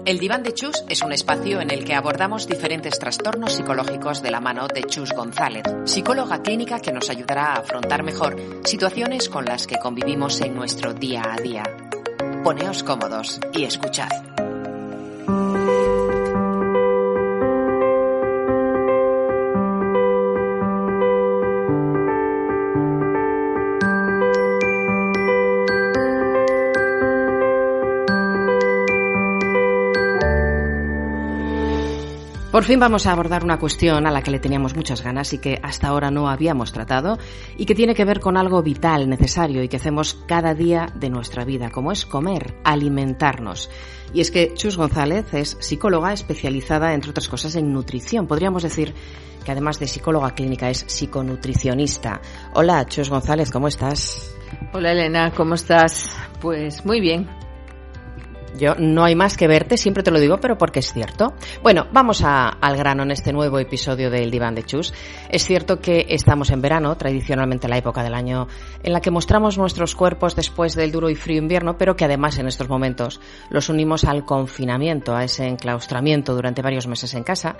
El Diván de Chus es un espacio en el que abordamos diferentes trastornos psicológicos de la mano de Chus González, psicóloga clínica que nos ayudará a afrontar mejor situaciones con las que convivimos en nuestro día a día. Poneos cómodos y escuchad. Por fin vamos a abordar una cuestión a la que le teníamos muchas ganas y que hasta ahora no habíamos tratado y que tiene que ver con algo vital, necesario y que hacemos cada día de nuestra vida, como es comer, alimentarnos. Y es que Chus González es psicóloga especializada, entre otras cosas, en nutrición. Podríamos decir que además de psicóloga clínica es psiconutricionista. Hola, Chus González, ¿cómo estás? Hola, Elena, ¿cómo estás? Pues muy bien. Yo no hay más que verte, siempre te lo digo, pero porque es cierto. Bueno, vamos al grano en este nuevo episodio del Diván de Chus. Es cierto que estamos en verano, tradicionalmente la época del año en la que mostramos nuestros cuerpos después del duro y frío invierno, pero que además en estos momentos los unimos al confinamiento, a ese enclaustramiento durante varios meses en casa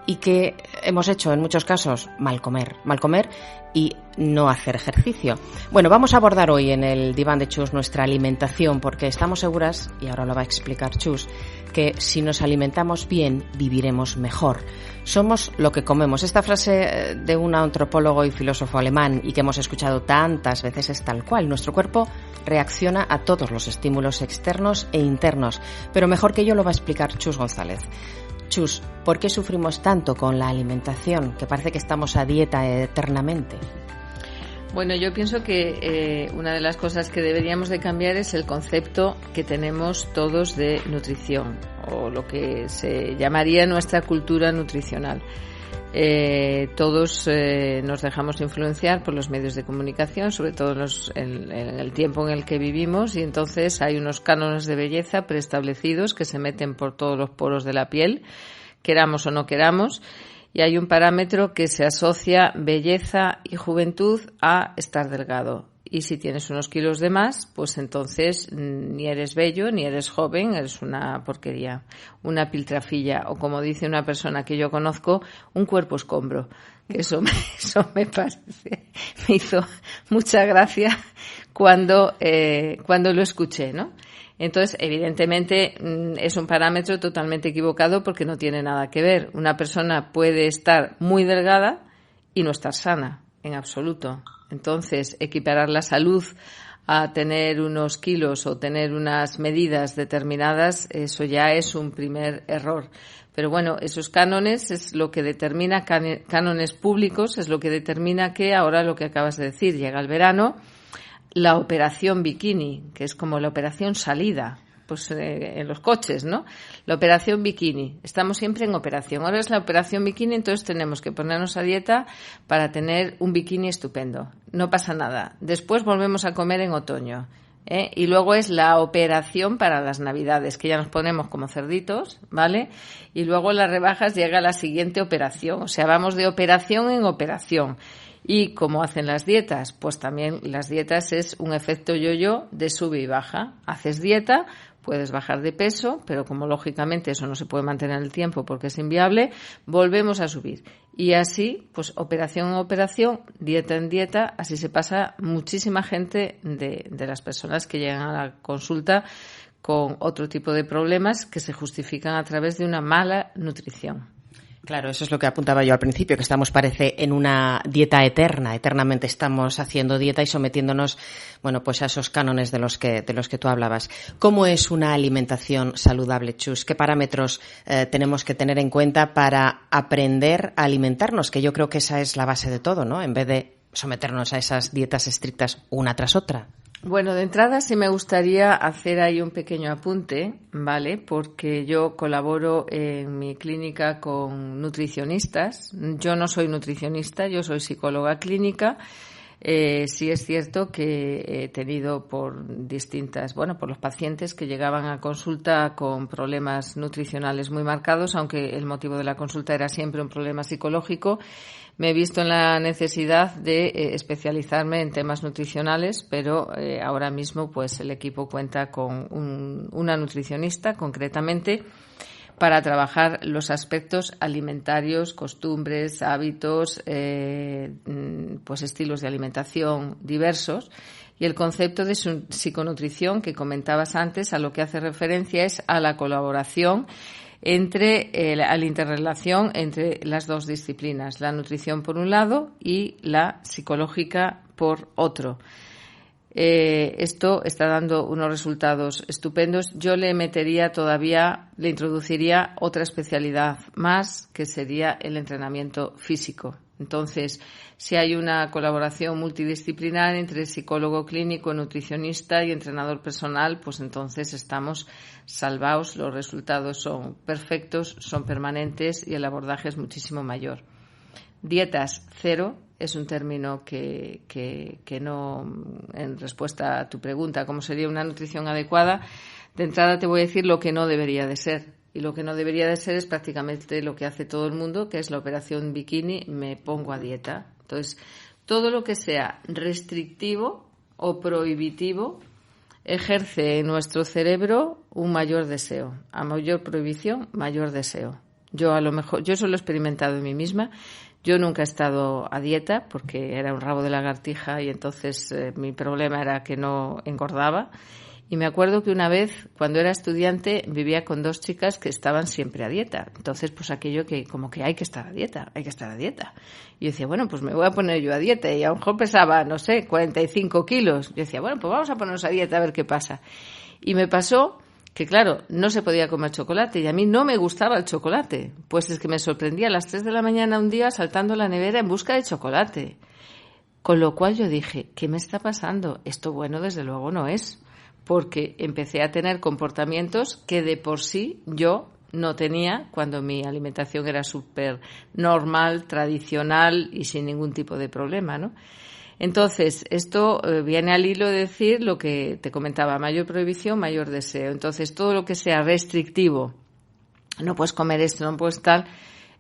y que hemos hecho en muchos casos mal comer y no hacer ejercicio. Bueno, vamos a abordar hoy en el Diván de Chus nuestra alimentación porque estamos seguras, y ahora lo va a explicar Chus, que si nos alimentamos bien, viviremos mejor. Somos lo que comemos. Esta frase de un antropólogo y filósofo alemán y que hemos escuchado tantas veces es tal cual. Nuestro cuerpo reacciona a todos los estímulos externos e internos, pero mejor que yo lo va a explicar Chus González. Chus, ¿por qué sufrimos tanto con la alimentación? Que parece que estamos a dieta eternamente. Bueno, yo pienso que una de las cosas que deberíamos de cambiar es el concepto que tenemos todos de nutrición, o lo que se llamaría nuestra cultura nutricional. Todos nos dejamos influenciar por los medios de comunicación, sobre todo en el tiempo en el que vivimos, y entonces hay unos cánones de belleza preestablecidos que se meten por todos los poros de la piel, queramos o no queramos, y hay un parámetro que se asocia belleza y juventud a estar delgado. Y si tienes unos kilos de más, pues entonces ni eres bello, ni eres joven, eres una porquería, una piltrafilla, o como dice una persona que yo conozco, un cuerpo escombro. Eso me parece, me hizo mucha gracia cuando lo escuché, ¿no? Entonces, evidentemente, es un parámetro totalmente equivocado porque no tiene nada que ver. Una persona puede estar muy delgada y no estar sana, en absoluto. Entonces, equiparar la salud a tener unos kilos o tener unas medidas determinadas, eso ya es un primer error. Pero bueno, esos cánones es lo que determina, cánones públicos, es lo que determina que ahora lo que acabas de decir, llega el verano, la operación bikini, que es como la operación salida, pues en los coches, ¿no? La operación bikini. Estamos siempre en operación. Ahora es la operación bikini, entonces tenemos que ponernos a dieta para tener un bikini estupendo. No pasa nada. Después volvemos a comer en otoño. Y luego es la operación para las Navidades, que ya nos ponemos como cerditos, ¿vale? Y luego en las rebajas llega la siguiente operación. O sea, vamos de operación en operación. ¿Y cómo hacen las dietas? Pues también las dietas es un efecto yo-yo de sube y baja. Haces dieta, puedes bajar de peso, pero como lógicamente eso no se puede mantener en el tiempo porque es inviable, volvemos a subir. Y así, pues operación en operación, dieta en dieta, así se pasa muchísima gente de las personas que llegan a la consulta con otro tipo de problemas que se justifican a través de una mala nutrición. Claro, eso es lo que apuntaba yo al principio, que estamos, parece, en una dieta eterna. Eternamente estamos haciendo dieta y sometiéndonos, bueno, pues a esos cánones de los que tú hablabas. ¿Cómo es una alimentación saludable, Chus? ¿Qué parámetros tenemos que tener en cuenta para aprender a alimentarnos? Que yo creo que esa es la base de todo, ¿no? En vez de someternos a esas dietas estrictas una tras otra. Bueno, de entrada sí me gustaría hacer ahí un pequeño apunte, ¿vale? Porque yo colaboro en mi clínica con nutricionistas. Yo no soy nutricionista, yo soy psicóloga clínica. Sí es cierto que he tenido por los pacientes que llegaban a consulta con problemas nutricionales muy marcados, aunque el motivo de la consulta era siempre un problema psicológico. Me he visto en la necesidad de especializarme en temas nutricionales, pero ahora mismo pues el equipo cuenta con una nutricionista concretamente para trabajar los aspectos alimentarios, costumbres, hábitos, pues estilos de alimentación diversos. Y el concepto de psiconutrición que comentabas antes, a lo que hace referencia es a la colaboración a la interrelación entre las dos disciplinas, la nutrición por un lado y la psicológica por otro. Esto está dando unos resultados estupendos. Yo le introduciría otra especialidad más, que sería el entrenamiento físico. Entonces, si hay una colaboración multidisciplinar entre psicólogo clínico, nutricionista y entrenador personal, pues entonces estamos salvados, los resultados son perfectos, son permanentes y el abordaje es muchísimo mayor. Dietas cero es un término que no, en respuesta a tu pregunta, ¿cómo sería una nutrición adecuada? De entrada te voy a decir lo que no debería de ser. Y lo que no debería de ser es prácticamente lo que hace todo el mundo, que es la operación bikini, me pongo a dieta. Entonces, todo lo que sea restrictivo o prohibitivo ejerce en nuestro cerebro un mayor deseo. A mayor prohibición, mayor deseo. Yo eso lo he experimentado en mí misma. Yo nunca he estado a dieta porque era un rabo de lagartija y entonces mi problema era que no engordaba. Y me acuerdo que una vez, cuando era estudiante, vivía con 2 chicas que estaban siempre a dieta. Entonces, pues aquello que como que hay que estar a dieta. Y yo decía, bueno, pues me voy a poner yo a dieta. Y a lo mejor pesaba, 45 kilos. Yo decía, bueno, pues vamos a ponernos a dieta a ver qué pasa. Y me pasó que, claro, no se podía comer chocolate y a mí no me gustaba el chocolate. Pues es que me sorprendía a las 3 de la mañana un día saltando la nevera en busca de chocolate. Con lo cual yo dije, ¿qué me está pasando? Esto bueno desde luego no es. Porque empecé a tener comportamientos que de por sí yo no tenía cuando mi alimentación era súper normal, tradicional y sin ningún tipo de problema, ¿no? Entonces, esto viene al hilo de decir lo que te comentaba, mayor prohibición, mayor deseo. Entonces, todo lo que sea restrictivo, no puedes comer esto, no puedes tal,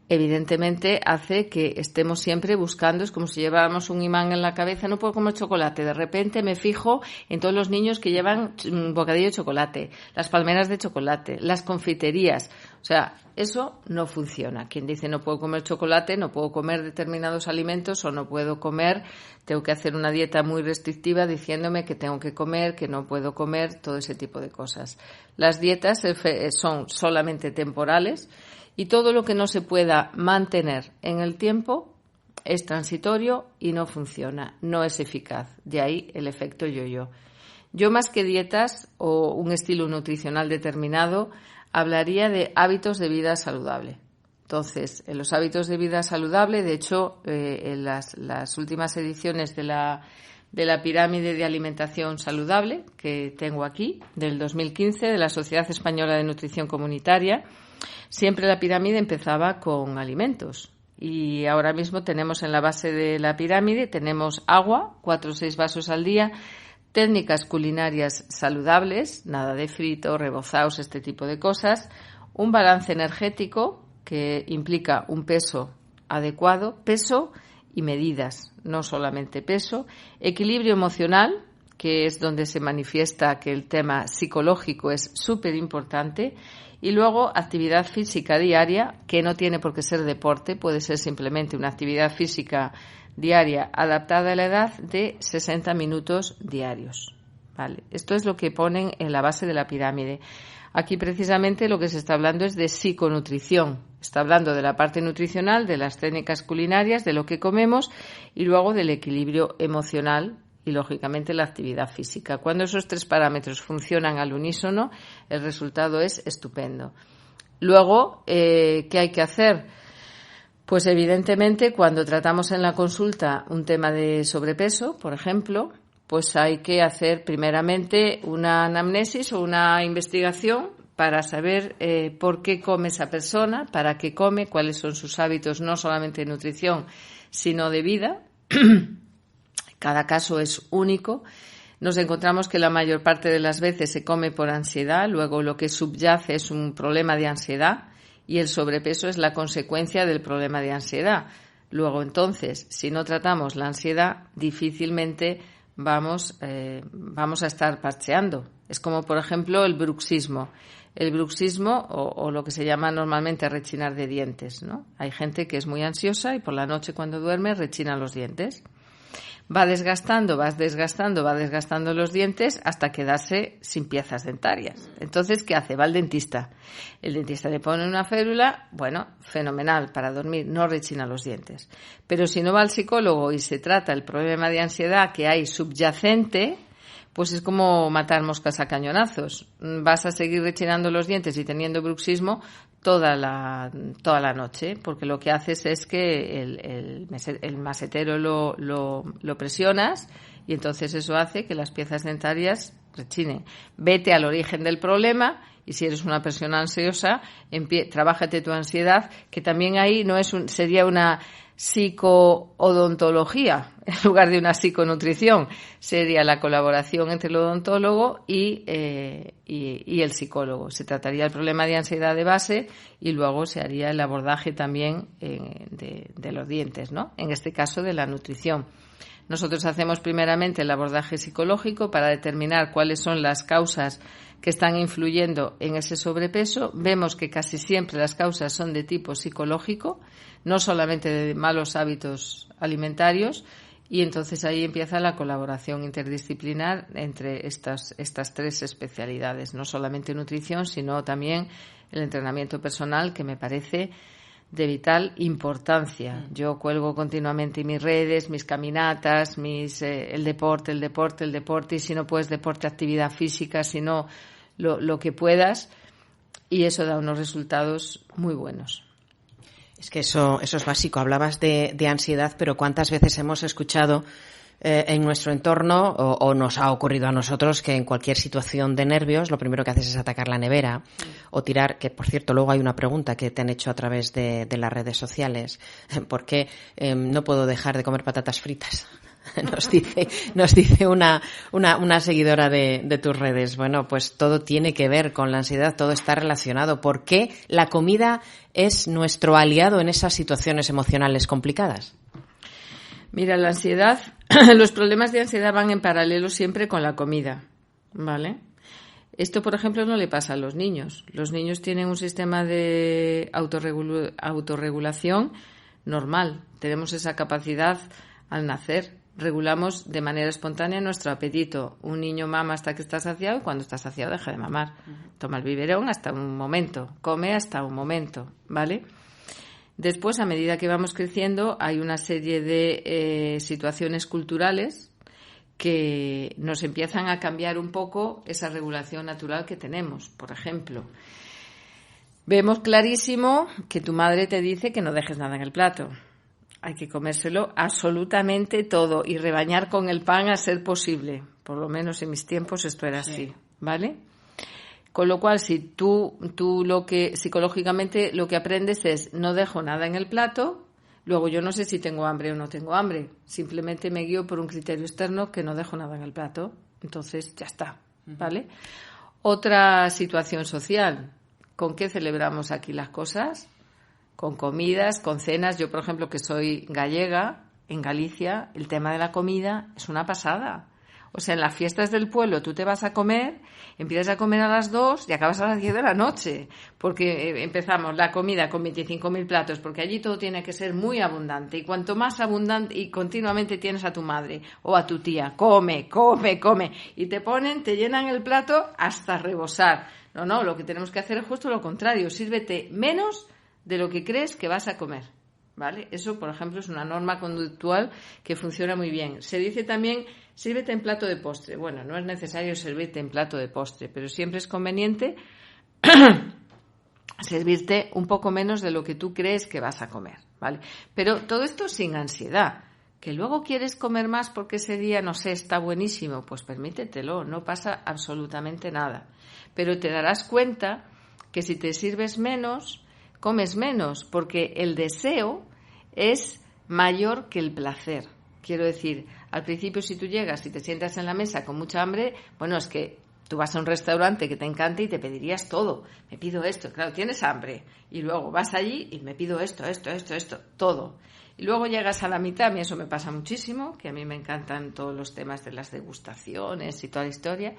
evidentemente hace que estemos siempre buscando, es como si lleváramos un imán en la cabeza, no puedo comer chocolate, de repente me fijo en todos los niños que llevan bocadillo de chocolate, las palmeras de chocolate, las confiterías, o sea, eso no funciona. Quien dice no puedo comer chocolate, no puedo comer determinados alimentos o no puedo comer, tengo que hacer una dieta muy restrictiva diciéndome que tengo que comer, que no puedo comer, todo ese tipo de cosas. Las dietas son solamente temporales. Y todo lo que no se pueda mantener en el tiempo es transitorio y no funciona, no es eficaz. De ahí el efecto yo-yo. Yo, más que dietas o un estilo nutricional determinado, hablaría de hábitos de vida saludable. Entonces, en los hábitos de vida saludable, de hecho, en las últimas ediciones de la pirámide de alimentación saludable que tengo aquí, del 2015, de la Sociedad Española de Nutrición Comunitaria, siempre la pirámide empezaba con alimentos y ahora mismo tenemos en la base de la pirámide, tenemos agua, 4 o 6 vasos al día, técnicas culinarias saludables, nada de frito, rebozados, este tipo de cosas, un balance energético que implica un peso adecuado, peso y medidas, no solamente peso, equilibrio emocional, que es donde se manifiesta que el tema psicológico es súper importante, y luego actividad física diaria, que no tiene por qué ser deporte, puede ser simplemente una actividad física diaria adaptada a la edad de 60 minutos diarios. ¿Vale? Esto es lo que ponen en la base de la pirámide. Aquí precisamente lo que se está hablando es de psiconutrición. Está hablando de la parte nutricional, de las técnicas culinarias, de lo que comemos y luego del equilibrio emocional y, lógicamente, la actividad física. Cuando esos 3 parámetros funcionan al unísono, el resultado es estupendo. Luego, ¿qué hay que hacer? Pues, evidentemente, cuando tratamos en la consulta un tema de sobrepeso, por ejemplo, pues hay que hacer primeramente una anamnesis o una investigación para saber por qué come esa persona, para qué come, cuáles son sus hábitos, no solamente de nutrición, sino de vida. Cada caso es único. Nos encontramos que la mayor parte de las veces se come por ansiedad, luego lo que subyace es un problema de ansiedad y el sobrepeso es la consecuencia del problema de ansiedad. Luego, entonces, si no tratamos la ansiedad, difícilmente vamos a estar parcheando. Es como, por ejemplo, el bruxismo. El bruxismo o lo que se llama normalmente rechinar de dientes, ¿no? Hay gente que es muy ansiosa y por la noche cuando duerme rechina los dientes. Va desgastando los dientes hasta quedarse sin piezas dentarias. Entonces, ¿qué hace? Va al dentista. El dentista le pone una férula, bueno, fenomenal, para dormir, no rechina los dientes. Pero si no va al psicólogo y se trata el problema de ansiedad que hay subyacente, pues es como matar moscas a cañonazos. Vas a seguir rechinando los dientes y teniendo bruxismo toda la noche, porque lo que haces es que el masetero lo presionas y entonces eso hace que las piezas dentarias rechinen. Vete al origen del problema y si eres una persona ansiosa, trabájate tu ansiedad, que también ahí sería una psicoodontología en lugar de una psiconutrición. Sería la colaboración entre el odontólogo y el psicólogo. Se trataría el problema de ansiedad de base y luego se haría el abordaje también de los dientes, ¿no? En este caso de la nutrición. Nosotros hacemos primeramente el abordaje psicológico para determinar cuáles son las causas que están influyendo en ese sobrepeso. Vemos que casi siempre las causas son de tipo psicológico, no solamente de malos hábitos alimentarios, y entonces ahí empieza la colaboración interdisciplinar entre estas tres especialidades, no solamente nutrición, sino también el entrenamiento personal, que me parece de vital importancia. Yo cuelgo continuamente mis redes, mis caminatas, el deporte, y si no puedes deporte, actividad física, si no lo que puedas, y eso da unos resultados muy buenos. Es que eso es básico. Hablabas de ansiedad, pero ¿cuántas veces hemos escuchado en nuestro entorno o nos ha ocurrido a nosotros que en cualquier situación de nervios lo primero que haces es atacar la nevera o tirar, que por cierto luego hay una pregunta que te han hecho a través de las redes sociales, ¿por qué no puedo dejar de comer patatas fritas? Nos dice una seguidora de tus redes. Bueno, pues todo tiene que ver con la ansiedad, todo está relacionado. ¿Por qué la comida es nuestro aliado en esas situaciones emocionales complicadas? Mira, la ansiedad, los problemas de ansiedad van en paralelo siempre con la comida, ¿vale? Esto, por ejemplo, no le pasa a los niños. Los niños tienen un sistema de autorregulación normal. Tenemos esa capacidad al nacer. Regulamos de manera espontánea nuestro apetito. Un niño mama hasta que está saciado y cuando está saciado deja de mamar. Toma el biberón hasta un momento, come hasta un momento, ¿vale? Después, a medida que vamos creciendo, hay una serie de situaciones culturales que nos empiezan a cambiar un poco esa regulación natural que tenemos. Por ejemplo, vemos clarísimo que tu madre te dice que no dejes nada en el plato. Hay que comérselo absolutamente todo y rebañar con el pan a ser posible. Por lo menos en mis tiempos esto era así, ¿vale? Con lo cual, si tú psicológicamente lo que aprendes es no dejo nada en el plato, luego yo no sé si tengo hambre o no tengo hambre. Simplemente me guío por un criterio externo que no dejo nada en el plato. Entonces, ya está, ¿vale? Otra situación social. ¿Con qué celebramos aquí las cosas? Con comidas, con cenas. Yo, por ejemplo, que soy gallega, en Galicia, el tema de la comida es una pasada. O sea, en las fiestas del pueblo tú te vas a comer, empiezas a comer a las 2 y acabas a las 10 de la noche. Porque empezamos la comida con 25.000 platos, porque allí todo tiene que ser muy abundante. Y cuanto más abundante y continuamente tienes a tu madre o a tu tía, come. Y te llenan el plato hasta rebosar. No, lo que tenemos que hacer es justo lo contrario. Sírvete menos de lo que crees que vas a comer, ¿vale? Eso, por ejemplo, es una norma conductual que funciona muy bien. Se dice también, sírvete en plato de postre. Bueno, no es necesario servirte en plato de postre, pero siempre es conveniente servirte un poco menos de lo que tú crees que vas a comer, ¿vale? Pero todo esto sin ansiedad. Que luego quieres comer más porque ese día, no sé, está buenísimo, pues permítetelo, no pasa absolutamente nada. Pero te darás cuenta que si te sirves menos, comes menos, porque el deseo es mayor que el placer. Quiero decir, Al principio, si tú llegas y te sientas en la mesa con mucha hambre, bueno, es que tú vas a un restaurante que te encanta y te pedirías todo. Me pido esto, claro, tienes hambre. Y luego vas allí y me pido esto, todo. Y luego llegas a la mitad, a mí eso me pasa muchísimo, que a mí me encantan todos los temas de las degustaciones y toda la historia.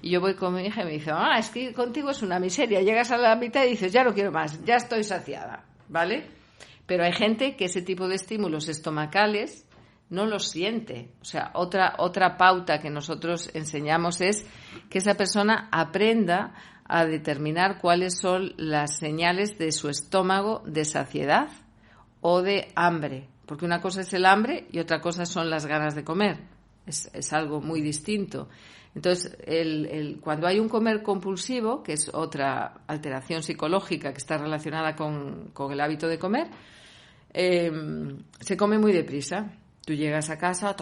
Y yo voy con mi hija y me dice, es que contigo es una miseria. Llegas a la mitad y dices, ya no quiero más, ya estoy saciada, ¿vale? Pero hay gente que ese tipo de estímulos estomacales no los siente. O sea, otra pauta que nosotros enseñamos es que esa persona aprenda a determinar cuáles son las señales de su estómago de saciedad o de hambre, porque una cosa es el hambre y otra cosa son las ganas de comer, es algo muy distinto. Entonces, cuando hay un comer compulsivo, que es otra alteración psicológica que está relacionada con el hábito de comer, se come muy deprisa. Tú llegas a casa,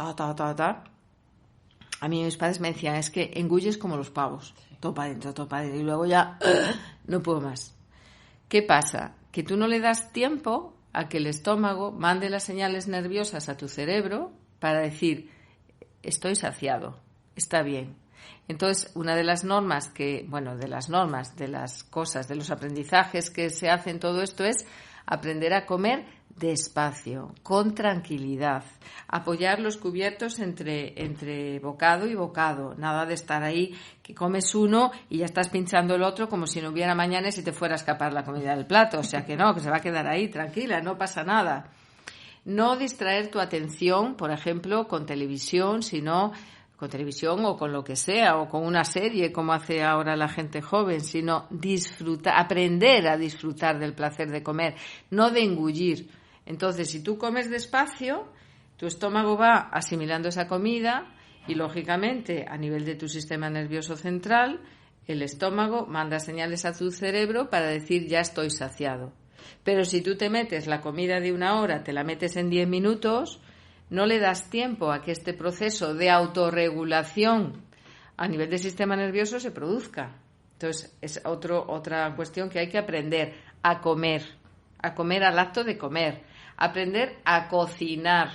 A mí mis padres me decían, es que engulles como los pavos, todo para adentro, y luego ya no puedo más. ¿Qué pasa? Que tú no le das tiempo a que el estómago mande las señales nerviosas a tu cerebro para decir, estoy saciado, está bien. Entonces, una de las normas de las cosas, de los aprendizajes que se hacen todo esto es aprender a comer despacio, con tranquilidad, apoyar los cubiertos entre bocado y bocado, nada de estar ahí que comes uno y ya estás pinchando el otro como si no hubiera mañana y se te fuera a escapar la comida del plato, o sea que no, que se va a quedar ahí tranquila, no pasa nada. No distraer tu atención, por ejemplo, con televisión, sino con televisión o con lo que sea, o con una serie como hace ahora la gente joven, sino aprender a disfrutar del placer de comer, no de engullir. Entonces, si tú comes despacio, tu estómago va asimilando esa comida y, lógicamente, a nivel de tu sistema nervioso central, el estómago manda señales a tu cerebro para decir ya estoy saciado. Pero si tú te metes la comida de 1 hora, te la metes en 10 minutos, no le das tiempo a que este proceso de autorregulación a nivel del sistema nervioso se produzca. Entonces, es otra cuestión que hay que aprender a comer al acto de comer. Aprender a cocinar,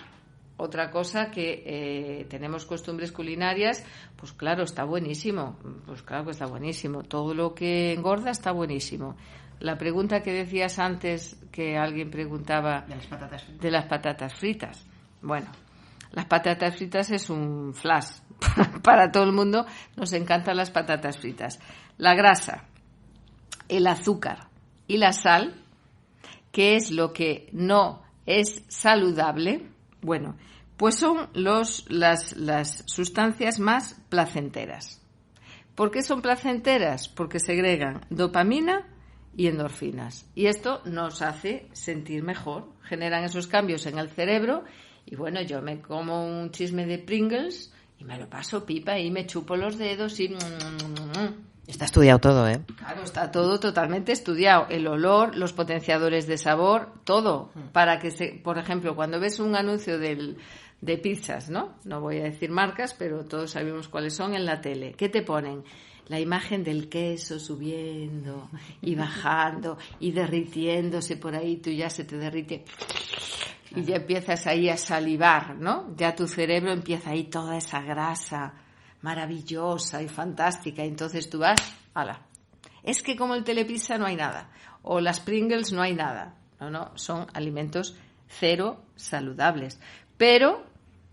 otra cosa que tenemos costumbres culinarias, pues claro, está buenísimo, pues claro que está buenísimo, todo lo que engorda está buenísimo. La pregunta que decías antes, que alguien preguntaba de las patatas fritas. Bueno, las patatas fritas es un flash para todo el mundo, nos encantan las patatas fritas. La grasa, el azúcar y la sal, ¿qué es lo que no es saludable? Bueno, pues son las sustancias más placenteras. ¿Por qué son placenteras? Porque segregan dopamina y endorfinas. Y esto nos hace sentir mejor, generan esos cambios en el cerebro. Y bueno, yo me como un chisme de Pringles y me lo paso pipa y me chupo los dedos y... Está estudiado todo, ¿eh? Claro, está todo totalmente estudiado. El olor, los potenciadores de sabor, todo. Para que, por ejemplo, cuando ves un anuncio de pizzas, ¿no? No voy a decir marcas, pero todos sabemos cuáles son en la tele. ¿Qué te ponen? La imagen del queso subiendo y bajando y derritiéndose por ahí. Tú ya se te derrite y ya empiezas ahí a salivar, ¿no? Ya tu cerebro empieza ahí toda esa grasa maravillosa y fantástica, y entonces tú vas, ¡hala! Es que como el telepizza no hay nada, o las Pringles no hay nada. No, son alimentos cero saludables, pero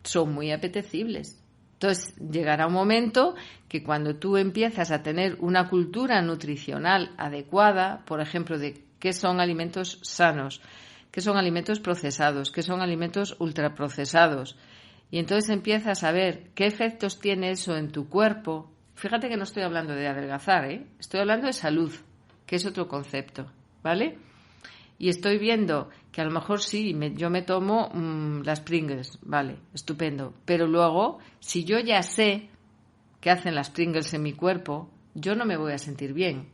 son muy apetecibles. Entonces llegará un momento que cuando tú empiezas a tener una cultura nutricional adecuada, por ejemplo, de qué son alimentos sanos, qué son alimentos procesados, qué son alimentos ultraprocesados, y entonces empiezas a ver qué efectos tiene eso en tu cuerpo. Fíjate que no estoy hablando de adelgazar, estoy hablando de salud, que es otro concepto, ¿vale? Y estoy viendo que a lo mejor sí, yo me tomo las Pringles, vale, estupendo. Pero luego, si yo ya sé qué hacen las Pringles en mi cuerpo, yo no me voy a sentir bien,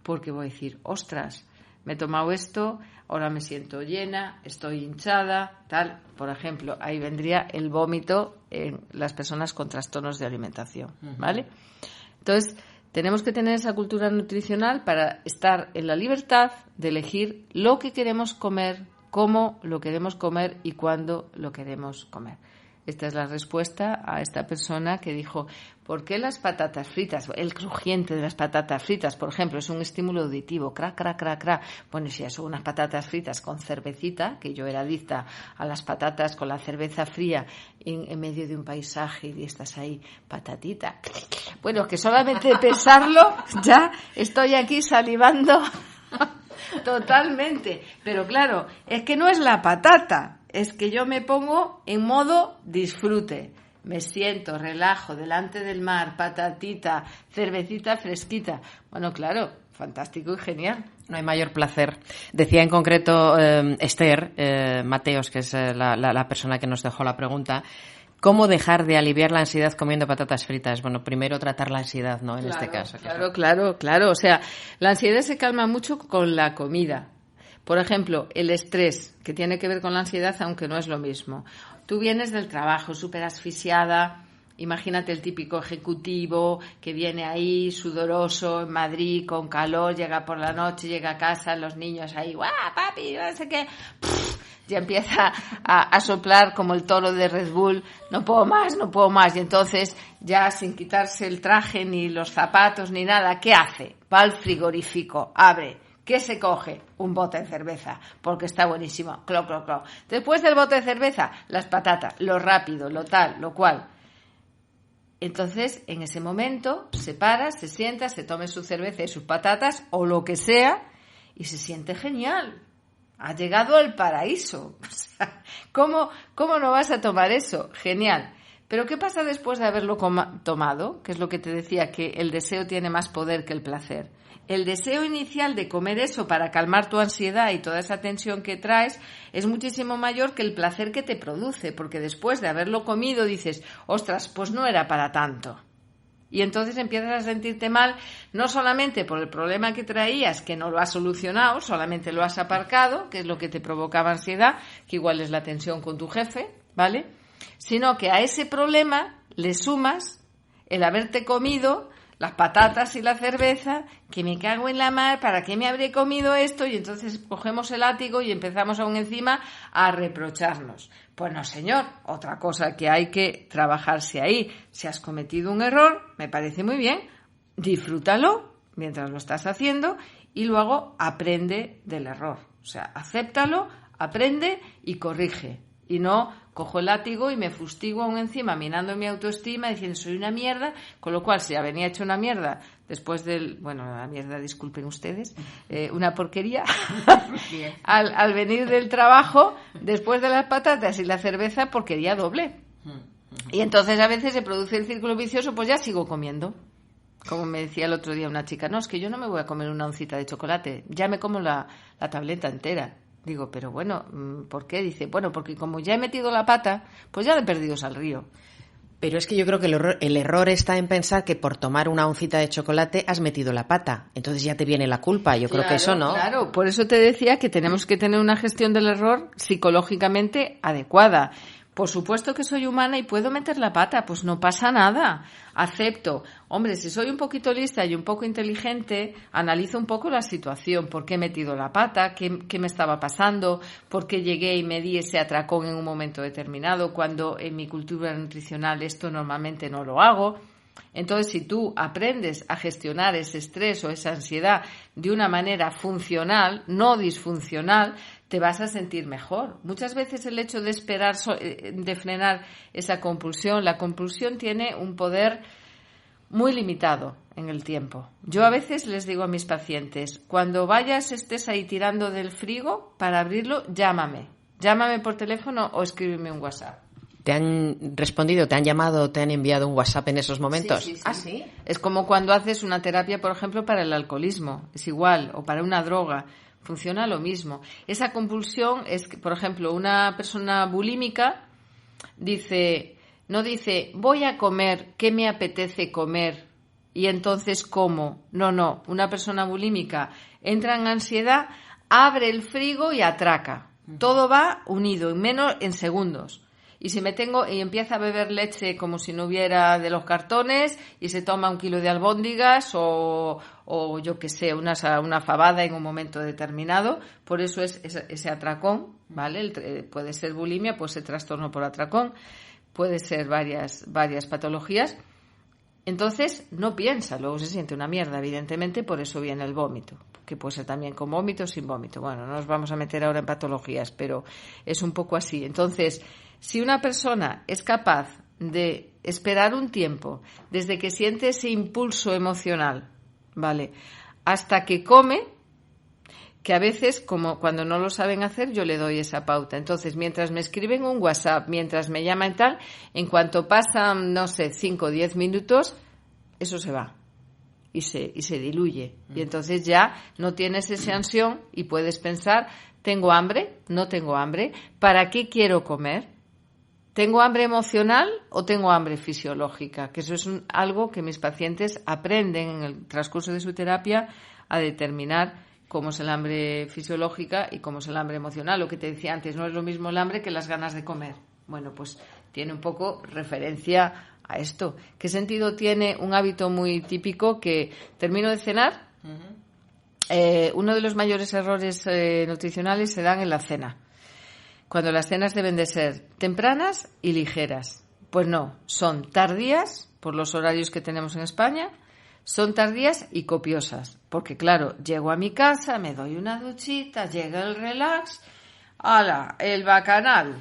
porque voy a decir, ostras, me he tomado esto, ahora me siento llena, estoy hinchada, tal. Por ejemplo, ahí vendría el vómito en las personas con trastornos de alimentación, ¿vale? Entonces, tenemos que tener esa cultura nutricional para estar en la libertad de elegir lo que queremos comer, cómo lo queremos comer y cuándo lo queremos comer. Esta es la respuesta a esta persona que dijo, ¿por qué las patatas fritas? El crujiente de las patatas fritas, por ejemplo, es un estímulo auditivo. Crac, crac, crac, crac. Bueno, si son unas patatas fritas con cervecita, que yo era adicta a las patatas con la cerveza fría en medio de un paisaje y estás ahí, patatita. Bueno, que solamente de pensarlo ya estoy aquí salivando totalmente. Pero claro, es que no es la patata. Es que yo me pongo en modo disfrute. Me siento, relajo, delante del mar, patatita, cervecita fresquita. Bueno, claro, fantástico y genial. No hay mayor placer. Decía en concreto Esther Mateos, que es la persona que nos dejó la pregunta, ¿cómo dejar de aliviar la ansiedad comiendo patatas fritas? Bueno, primero tratar la ansiedad, ¿no? En este caso. Claro. O sea, la ansiedad se calma mucho con la comida. Por ejemplo, el estrés, que tiene que ver con la ansiedad, aunque no es lo mismo. Tú vienes del trabajo súper asfixiada, imagínate el típico ejecutivo que viene ahí sudoroso en Madrid, con calor, llega por la noche, llega a casa, los niños ahí, ¡guau, papi! No sé qué. Ya empieza a soplar como el toro de Red Bull, no puedo más. Y entonces, ya sin quitarse el traje, ni los zapatos, ni nada, ¿qué hace? Va al frigorífico, abre. ¿Qué se coge? Un bote de cerveza, porque está buenísimo. Cloc, cloc, cloc. Después del bote de cerveza, las patatas, lo rápido, lo tal, lo cual. Entonces, en ese momento, se para, se sienta, se tome su cerveza y sus patatas, o lo que sea, y se siente genial. Ha llegado al paraíso. O sea, ¿cómo no vas a tomar eso? Genial. Pero ¿qué pasa después de haberlo tomado? Que es lo que te decía, que el deseo tiene más poder que el placer. El deseo inicial de comer eso para calmar tu ansiedad y toda esa tensión que traes es muchísimo mayor que el placer que te produce, porque después de haberlo comido dices, ostras, pues no era para tanto. Y entonces empiezas a sentirte mal, no solamente por el problema que traías, que no lo has solucionado, solamente lo has aparcado, que es lo que te provocaba ansiedad, que igual es la tensión con tu jefe, ¿vale? Sino que a ese problema le sumas el haberte comido las patatas y la cerveza, que me cago en la mar, ¿para qué me habré comido esto? Y entonces cogemos el látigo y empezamos aún encima a reprocharnos. Pues no, señor, otra cosa que hay que trabajarse ahí. Si has cometido un error, me parece muy bien, disfrútalo mientras lo estás haciendo y luego aprende del error. O sea, acéptalo, aprende y corrige. Y no cojo el látigo y me fustigo aún encima, minando mi autoestima, diciendo soy una mierda, con lo cual si ya venía hecho una mierda después la mierda, disculpen ustedes, una porquería, al venir del trabajo, después de las patatas y la cerveza, porquería doble. Y entonces a veces se produce el círculo vicioso, pues ya sigo comiendo. Como me decía el otro día una chica, no, es que yo no me voy a comer una oncita de chocolate, ya me como la tableta entera. Digo, pero bueno, ¿por qué? Dice, bueno, porque como ya he metido la pata, pues ya le he perdido al río. Pero es que yo creo que el error está en pensar que por tomar una oncita de chocolate has metido la pata. Entonces ya te viene la culpa. Yo creo que eso no. Claro, por eso te decía que tenemos que tener una gestión del error psicológicamente adecuada. Por supuesto que soy humana y puedo meter la pata, pues no pasa nada. Acepto. Hombre, si soy un poquito lista y un poco inteligente, analizo un poco la situación. ¿Por qué he metido la pata? ¿Qué me estaba pasando? ¿Por qué llegué y me di ese atracón en un momento determinado? Cuando en mi cultura nutricional esto normalmente no lo hago. Entonces, si tú aprendes a gestionar ese estrés o esa ansiedad de una manera funcional, no disfuncional, te vas a sentir mejor. Muchas veces el hecho de esperar, de frenar esa compulsión, la compulsión tiene un poder muy limitado en el tiempo. Yo a veces les digo a mis pacientes, cuando estés ahí tirando del frigo, para abrirlo, llámame por teléfono o escríbeme un WhatsApp. ¿Te han respondido, te han llamado, te han enviado un WhatsApp en esos momentos? Sí. ¿Ah, sí? Es como cuando haces una terapia, por ejemplo, para el alcoholismo. Es igual, o para una droga. Funciona lo mismo. Esa compulsión es que, por ejemplo, una persona bulímica no dice, voy a comer, ¿qué me apetece comer? Y entonces, ¿cómo? No. Una persona bulímica entra en ansiedad, abre el frigo y atraca. Todo va unido, en segundos. Y y empieza a beber leche como si no hubiera de los cartones y se toma 1 kilo de albóndigas o yo qué sé, una fabada en un momento determinado. Por eso es ese atracón, ¿vale? Puede ser bulimia, puede ser trastorno por atracón. puede ser varias patologías. Entonces no piensa, luego se siente una mierda, evidentemente, por eso viene el vómito, que puede ser también con vómito o sin vómito. Bueno, no nos vamos a meter ahora en patologías, pero es un poco así. Entonces, si una persona es capaz de esperar un tiempo desde que siente ese impulso emocional, ¿vale?, hasta que come, que a veces, como cuando no lo saben hacer, yo le doy esa pauta. Entonces, mientras me escriben un WhatsApp, mientras me llaman y tal, en cuanto pasan, 5 o 10 minutos, eso se va y se diluye. Y entonces ya no tienes esa ansión y puedes pensar, ¿tengo hambre? ¿No tengo hambre? ¿Para qué quiero comer? ¿Tengo hambre emocional o tengo hambre fisiológica? Que eso es algo que mis pacientes aprenden en el transcurso de su terapia a determinar cómo es el hambre fisiológica y cómo es el hambre emocional. Lo que te decía antes, no es lo mismo el hambre que las ganas de comer. Bueno, pues tiene un poco referencia a esto. ¿Qué sentido tiene un hábito muy típico que termino de cenar? Uno de los mayores errores nutricionales se dan en la cena. Cuando las cenas deben de ser tempranas y ligeras. Pues no, son tardías, por los horarios que tenemos en España, son tardías y copiosas, porque claro, llego a mi casa, me doy una duchita, llega el relax, ¡hala!, el bacanal.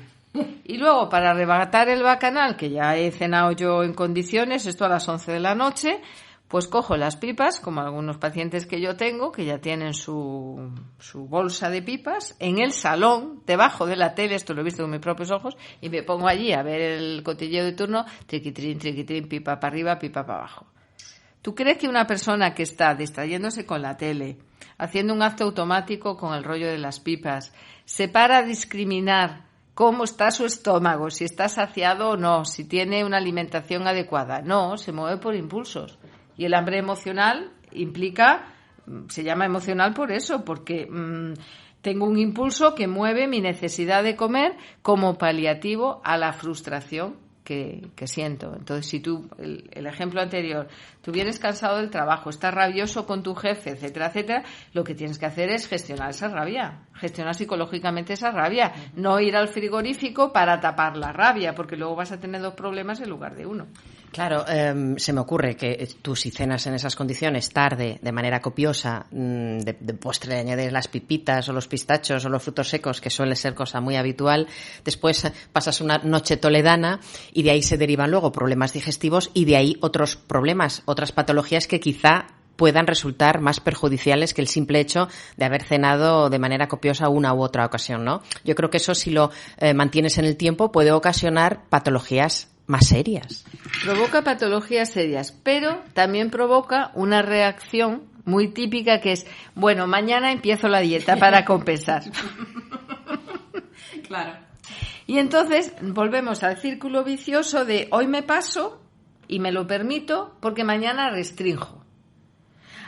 Y luego, para arrebatar el bacanal, que ya he cenado yo en condiciones, esto a las 11 de la noche, pues cojo las pipas, como algunos pacientes que yo tengo, que ya tienen su bolsa de pipas, en el salón, debajo de la tele, esto lo he visto con mis propios ojos, y me pongo allí a ver el cotilleo de turno, triquitrín, pipa para arriba, pipa para abajo. ¿Tú crees que una persona que está distrayéndose con la tele, haciendo un acto automático con el rollo de las pipas, se para a discriminar cómo está su estómago, si está saciado o no, si tiene una alimentación adecuada? No, se mueve por impulsos. Y el hambre emocional se llama emocional por eso, porque tengo un impulso que mueve mi necesidad de comer como paliativo a la frustración que siento. Entonces, si tú, el ejemplo anterior, tú vienes cansado del trabajo, estás rabioso con tu jefe, etcétera, etcétera, lo que tienes que hacer es gestionar esa rabia, gestionar psicológicamente esa rabia, no ir al frigorífico para tapar la rabia, porque luego vas a tener 2 problemas en lugar de uno. Claro, se me ocurre que tú, si cenas en esas condiciones tarde, de manera copiosa, de postre le añades las pipitas o los pistachos o los frutos secos, que suele ser cosa muy habitual, después pasas una noche toledana y de ahí se derivan luego problemas digestivos y de ahí otros problemas, otras patologías que quizá puedan resultar más perjudiciales que el simple hecho de haber cenado de manera copiosa una u otra ocasión, ¿no? Yo creo que eso, si lo mantienes en el tiempo, puede ocasionar patologías más serias. Provoca patologías serias, pero también provoca una reacción muy típica que es, bueno, mañana empiezo la dieta para compensar. Claro. Y entonces volvemos al círculo vicioso de hoy me paso y me lo permito porque mañana restrinjo.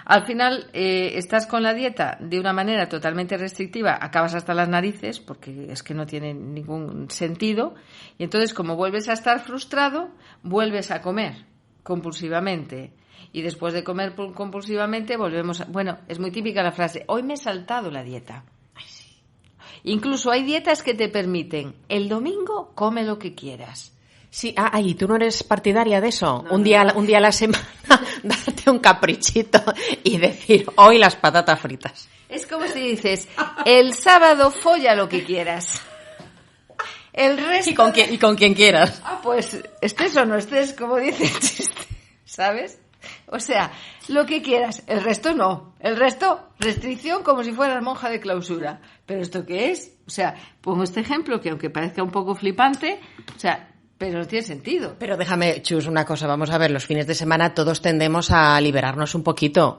Al final estás con la dieta de una manera totalmente restrictiva, acabas hasta las narices porque es que no tiene ningún sentido, y entonces, como vuelves a estar frustrado, vuelves a comer compulsivamente, y después de comer compulsivamente volvemos a... Bueno, es muy típica la frase, hoy me he saltado la dieta. Ay, sí. Incluso hay dietas que te permiten, el domingo come lo que quieras. Sí, ¿y tú no eres partidaria de eso? No, un día a la semana darte un caprichito y decir, hoy las patatas fritas. Es como si dices, el sábado folla lo que quieras. El resto... Y con quien quieras. Pues estés o no estés, como dice el chiste, ¿sabes? O sea, lo que quieras, el resto no. El resto, restricción como si fueras monja de clausura. ¿Pero esto qué es? O sea, pongo este ejemplo que aunque parezca un poco flipante, o sea... Pero no tiene sentido. Pero déjame, Chus, una cosa. Vamos a ver, los fines de semana todos tendemos a liberarnos un poquito.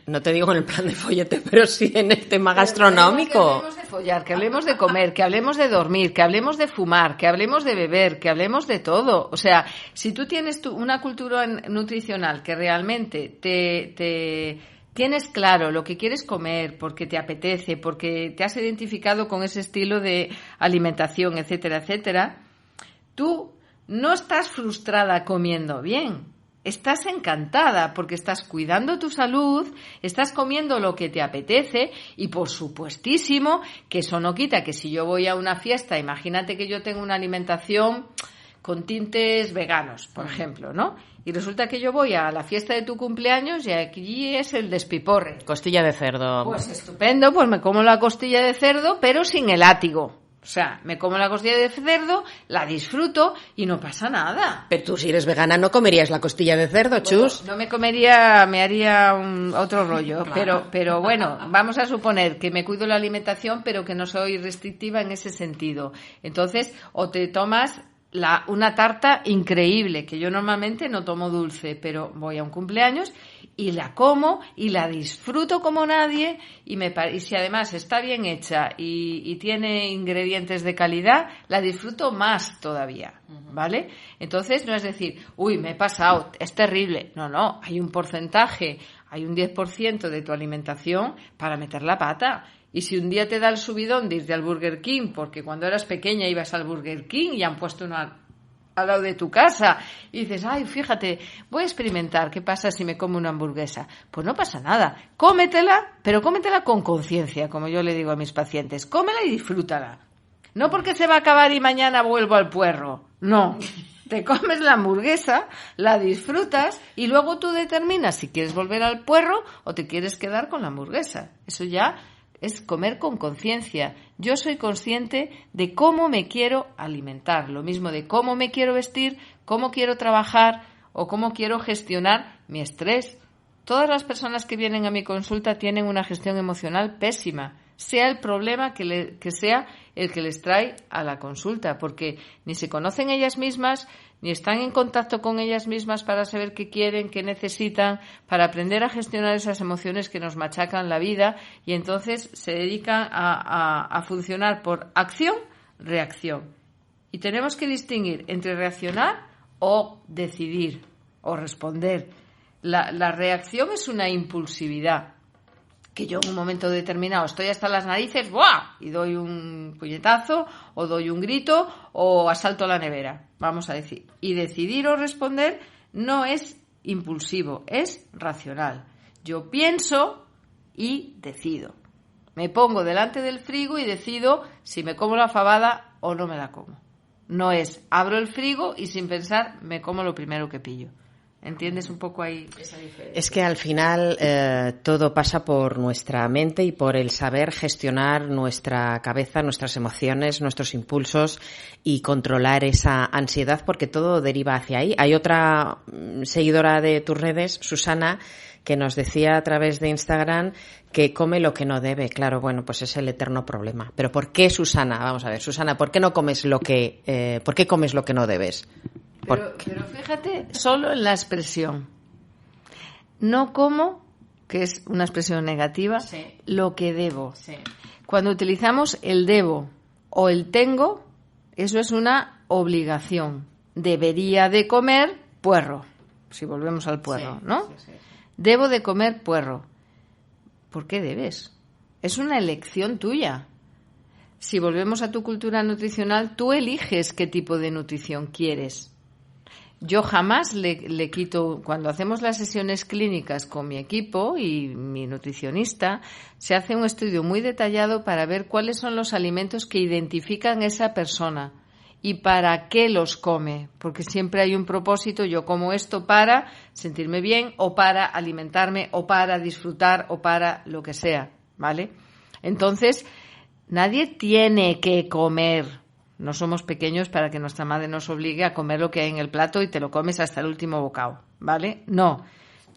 No te digo en el plan de follete, pero sí en el tema gastronómico. Que hablemos de follar, que hablemos de comer, que hablemos de dormir, que hablemos de fumar, que hablemos de beber, que hablemos de todo. O sea, si tú tienes una cultura nutricional que realmente te tienes claro lo que quieres comer, porque te apetece, porque te has identificado con ese estilo de alimentación, etcétera, etcétera, tú no estás frustrada comiendo bien, estás encantada porque estás cuidando tu salud, estás comiendo lo que te apetece y por supuestísimo que eso no quita que si yo voy a una fiesta, imagínate que yo tengo una alimentación con tintes veganos, por ejemplo, ¿no? Y resulta que yo voy a la fiesta de tu cumpleaños y aquí es el despiporre. Costilla de cerdo. Pues estupendo, pues me como la costilla de cerdo, pero sin el látigo. O sea, me como la costilla de cerdo, la disfruto y no pasa nada. Pero tú, si eres vegana, no comerías la costilla de cerdo, Chus. No me comería, me haría otro rollo. Claro. Pero bueno, vamos a suponer que me cuido la alimentación, pero que no soy restrictiva en ese sentido. Entonces, o te tomas una tarta increíble, que yo normalmente no tomo dulce, pero voy a un cumpleaños y la como y la disfruto como nadie y si además está bien hecha y tiene ingredientes de calidad, la disfruto más todavía, ¿vale? Entonces no es decir, uy, me he pasado, es terrible. No, hay un porcentaje, hay un 10% de tu alimentación para meter la pata. Y si un día te da el subidón de irte al Burger King, porque cuando eras pequeña ibas al Burger King y han puesto una al lado de tu casa, y dices, ay, fíjate, voy a experimentar qué pasa si me como una hamburguesa. Pues no pasa nada, cómetela, pero cómetela con conciencia, como yo le digo a mis pacientes, cómela y disfrútala. No porque se va a acabar y mañana vuelvo al puerro, no. Te comes la hamburguesa, la disfrutas y luego tú determinas si quieres volver al puerro o te quieres quedar con la hamburguesa. Eso ya es comer con conciencia. Yo soy consciente de cómo me quiero alimentar, lo mismo de cómo me quiero vestir, cómo quiero trabajar o cómo quiero gestionar mi estrés. Todas las personas que vienen a mi consulta tienen una gestión emocional pésima, sea el problema que sea el que les trae a la consulta, porque ni se conocen ellas mismas, ni están en contacto con ellas mismas para saber qué quieren, qué necesitan, para aprender a gestionar esas emociones que nos machacan la vida, y entonces se dedican a funcionar por acción-reacción. Y tenemos que distinguir entre reaccionar o decidir o responder. La reacción es una impulsividad, que yo en un momento determinado estoy hasta las narices, ¡buah!, y doy un puñetazo, o doy un grito, o asalto la nevera, vamos a decir. Y decidir o responder no es impulsivo, es racional. Yo pienso y decido. Me pongo delante del frigo y decido si me como la fabada o no me la como. No es, abro el frigo y sin pensar me como lo primero que pillo. ¿Entiendes un poco ahí esa diferencia? Es que al final todo pasa por nuestra mente y por el saber gestionar nuestra cabeza, nuestras emociones, nuestros impulsos y controlar esa ansiedad, porque todo deriva hacia ahí. Hay otra seguidora de tus redes, Susana, que nos decía a través de Instagram que come lo que no debe. Claro, bueno, pues es el eterno problema. Pero ¿por qué, Susana? Vamos a ver, Susana, ¿por qué no comes ¿por qué comes lo que no debes? Pero fíjate, solo en la expresión. No como, que es una expresión negativa, sí, lo que debo. Sí. Cuando utilizamos el debo o el tengo, eso es una obligación. Debería de comer puerro, si volvemos al puerro, sí, ¿no? Sí, sí. Debo de comer puerro. ¿Por qué debes? Es una elección tuya. Si volvemos a tu cultura nutricional, tú eliges qué tipo de nutrición quieres. Yo jamás le quito, cuando hacemos las sesiones clínicas con mi equipo y mi nutricionista, se hace un estudio muy detallado para ver cuáles son los alimentos que identifican a esa persona y para qué los come, porque siempre hay un propósito. Yo como esto para sentirme bien o para alimentarme o para disfrutar o para lo que sea, ¿vale? Entonces, nadie tiene que comer. No somos pequeños para que nuestra madre nos obligue a comer lo que hay en el plato y te lo comes hasta el último bocado, ¿vale? No,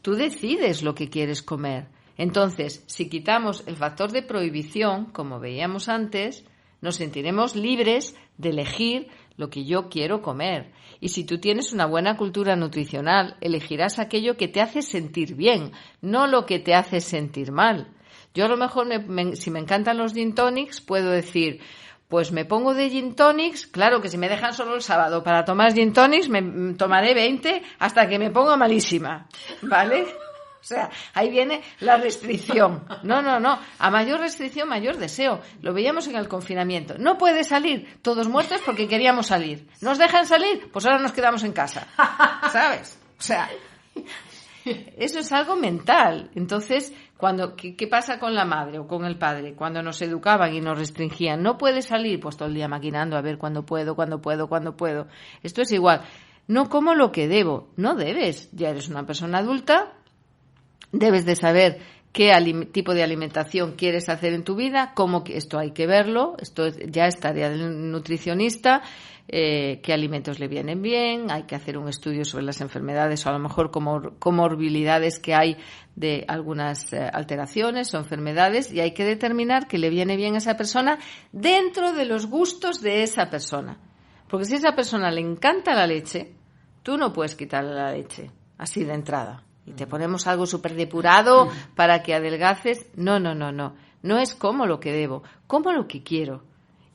tú decides lo que quieres comer. Entonces, si quitamos el factor de prohibición, como veíamos antes, nos sentiremos libres de elegir lo que yo quiero comer. Y si tú tienes una buena cultura nutricional, elegirás aquello que te hace sentir bien, no lo que te hace sentir mal. Yo a lo mejor, si me encantan los gin tonics, puedo decir, pues me pongo de gin tonics. Claro que si me dejan solo el sábado para tomar gin tonics, me tomaré 20 hasta que me ponga malísima, ¿vale? O sea, ahí viene la restricción. No. A mayor restricción, mayor deseo. Lo veíamos en el confinamiento. No puede salir. Todos muertos porque queríamos salir. ¿Nos dejan salir? Pues ahora nos quedamos en casa. ¿Sabes? O sea, Eso es algo mental. Entonces, ¿qué pasa con la madre o con el padre? Cuando nos educaban y nos restringían, no puedes salir, pues todo el día maquinando a ver cuándo puedo. Esto es igual. No como lo que debo. No debes. Ya eres una persona adulta, debes de saber qué tipo de alimentación quieres hacer en tu vida, cómo que esto hay que verlo, esto ya es tarea del nutricionista, qué alimentos le vienen bien, hay que hacer un estudio sobre las enfermedades o a lo mejor comorbilidades que hay de algunas alteraciones o enfermedades, y hay que determinar qué le viene bien a esa persona dentro de los gustos de esa persona. Porque si a esa persona le encanta la leche, tú no puedes quitarle la leche así de entrada. Y te ponemos algo súper depurado para que adelgaces. No. No es como lo que debo, como lo que quiero.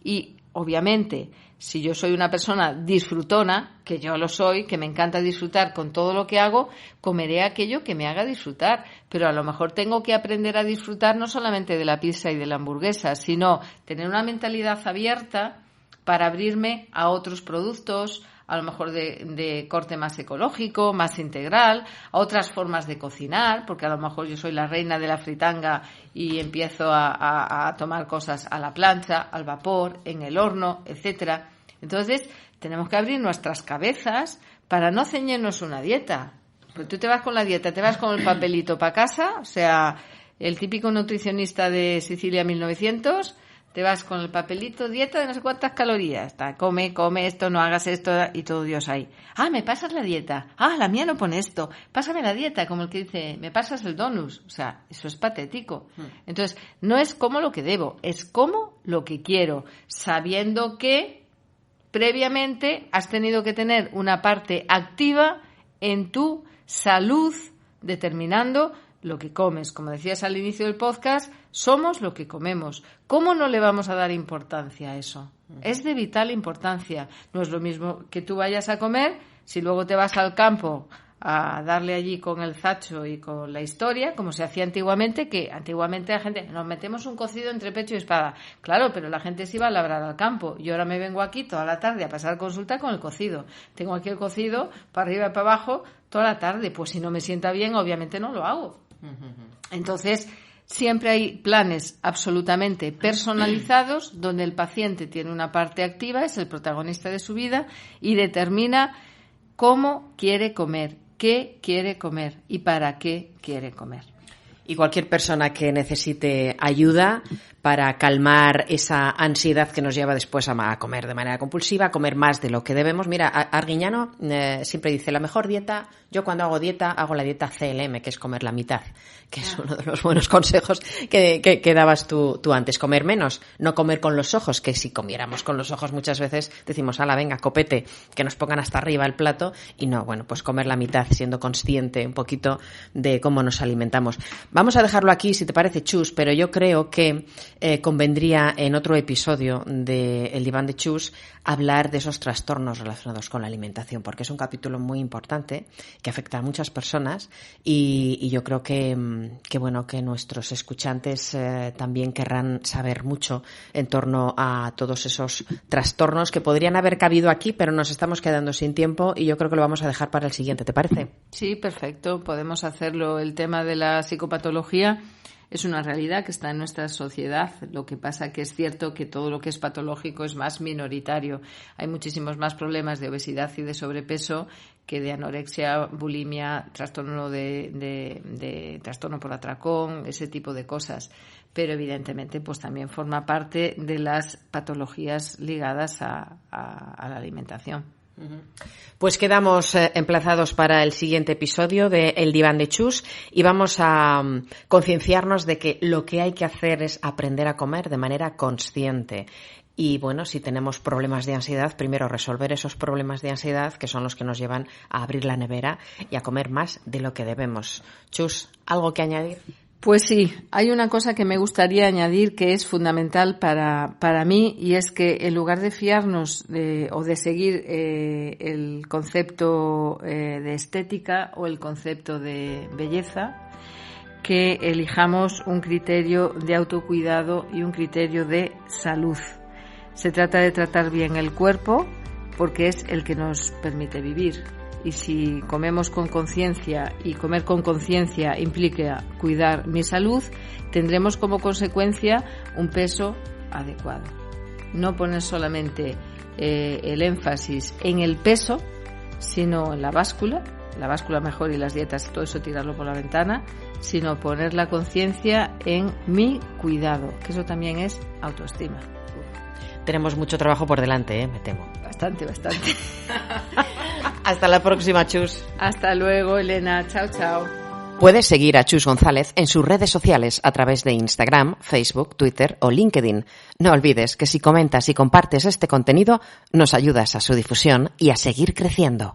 Y obviamente, si yo soy una persona disfrutona, que yo lo soy, que me encanta disfrutar con todo lo que hago, comeré aquello que me haga disfrutar. Pero a lo mejor tengo que aprender a disfrutar no solamente de la pizza y de la hamburguesa, sino tener una mentalidad abierta para abrirme a otros productos, a lo mejor de corte más ecológico, más integral, a otras formas de cocinar, porque a lo mejor yo soy la reina de la fritanga y empiezo a tomar cosas a la plancha, al vapor, en el horno, etcétera. Entonces, tenemos que abrir nuestras cabezas para no ceñirnos una dieta. Pues tú te vas con la dieta, te vas con el papelito para casa, o sea, el típico nutricionista de Sicilia 1900... Te vas con el papelito, dieta de no sé cuántas calorías. Come esto, no hagas esto, y todo Dios ahí. ¿Me pasas la dieta? La mía no pone esto. Pásame la dieta, como el que dice, me pasas el donus. O sea, eso es patético. Entonces, no es como lo que debo, es como lo que quiero, sabiendo que previamente has tenido que tener una parte activa en tu salud, determinando lo que comes. Como decías al inicio del podcast, somos lo que comemos. ¿Cómo no le vamos a dar importancia a eso? Es de vital importancia. No es lo mismo que tú vayas a comer, si luego te vas al campo a darle allí con el zacho y con la historia, como se hacía antiguamente, que antiguamente la gente, nos metemos un cocido entre pecho y espada. Claro, pero la gente se iba a labrar al campo. Yo ahora me vengo aquí toda la tarde a pasar consulta con el cocido. Tengo aquí el cocido para arriba y para abajo toda la tarde. Pues si no me sienta bien, obviamente no lo hago. Entonces, siempre hay planes absolutamente personalizados donde el paciente tiene una parte activa, es el protagonista de su vida y determina cómo quiere comer, qué quiere comer y para qué quiere comer. Y cualquier persona que necesite ayuda para calmar esa ansiedad que nos lleva después a comer de manera compulsiva, a comer más de lo que debemos. Mira, Arguiñano siempre dice, la mejor dieta, yo cuando hago dieta, hago la dieta CLM, que es comer la mitad, que es uno de los buenos consejos que dabas tú antes. Comer menos, no comer con los ojos, que si comiéramos con los ojos muchas veces decimos, venga, copete, que nos pongan hasta arriba el plato, y no, bueno, pues comer la mitad, siendo consciente un poquito de cómo nos alimentamos. Vamos a dejarlo aquí, si te parece, Chus, pero yo creo que convendría en otro episodio de El Diván de Chus hablar de esos trastornos relacionados con la alimentación, porque es un capítulo muy importante que afecta a muchas personas y yo creo que nuestros escuchantes también querrán saber mucho en torno a todos esos trastornos que podrían haber cabido aquí, pero nos estamos quedando sin tiempo y yo creo que lo vamos a dejar para el siguiente, ¿te parece? Sí, perfecto, podemos hacerlo. El tema de la psicopatología es una realidad que está en nuestra sociedad. Lo que pasa que es cierto que todo lo que es patológico es más minoritario. Hay muchísimos más problemas de obesidad y de sobrepeso que de anorexia, bulimia, trastorno de trastorno por atracón, ese tipo de cosas. Pero evidentemente pues también forma parte de las patologías ligadas a la alimentación. Pues quedamos emplazados para el siguiente episodio de El Diván de Chus y vamos a concienciarnos de que lo que hay que hacer es aprender a comer de manera consciente. Y bueno, si tenemos problemas de ansiedad, primero resolver esos problemas de ansiedad, que son los que nos llevan a abrir la nevera y a comer más de lo que debemos. Chus, ¿algo que añadir? Pues sí, hay una cosa que me gustaría añadir que es fundamental para mí, y es que en lugar de fiarnos o de seguir el concepto de estética o el concepto de belleza, que elijamos un criterio de autocuidado y un criterio de salud. Se trata de tratar bien el cuerpo porque es el que nos permite vivir. y si comemos con conciencia y comer con conciencia implica cuidar mi salud, tendremos como consecuencia un peso adecuado. No poner solamente el énfasis en el peso, sino en la báscula mejor y las dietas, todo eso tirarlo por la ventana, sino poner la conciencia en mi cuidado, que eso también es autoestima. Tenemos mucho trabajo por delante, me temo. Bastante. Hasta la próxima, Chus. Hasta luego, Elena. Chao, chao. Puedes seguir a Chus González en sus redes sociales a través de Instagram, Facebook, Twitter o LinkedIn. No olvides que si comentas y compartes este contenido, nos ayudas a su difusión y a seguir creciendo.